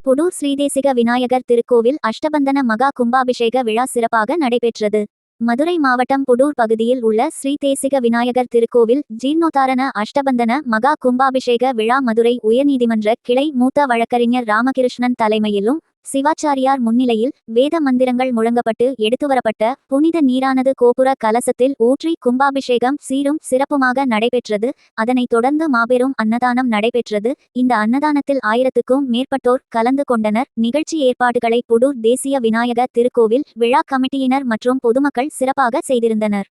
புடூர் ஸ்ரீதேசிக விநாயகர் திருக்கோவில் அஷ்டபந்தன மகா கும்பாபிஷேக விழா சிறப்பாக நடைபெற்றது. மதுரை மாவட்டம் புடூர் பகுதியில் உள்ள ஸ்ரீதேசிக விநாயகர் திருக்கோவில் ஜீர்ணோத்தாரண அஷ்டபந்தன மகா கும்பாபிஷேக விழா மதுரை உயர்நீதிமன்ற கிளை மூத்த வழக்கறிஞர் ராமகிருஷ்ணன் தலைமையிலும் சிவாச்சாரியார் முன்னிலையில் வேத மந்திரங்கள் முழங்கப்பட்டு எடுத்துவரப்பட்ட புனித நீரானது கோபுர கலசத்தில் ஊற்றி கும்பாபிஷேகம் சீரும் சிறப்புமாக நடைபெற்றது. அதனைத் தொடர்ந்து மாபெரும் அன்னதானம் நடைபெற்றது. இந்த அன்னதானத்தில் 1000க்கும் மேற்பட்டோர் கலந்து கொண்டனர். நிகழ்ச்சி ஏற்பாடுகளை புடூர் தேசிய விநாயகர் திருக்கோவில் விழா கமிட்டியினர் மற்றும் பொதுமக்கள் சிறப்பாக செய்திருந்தனர்.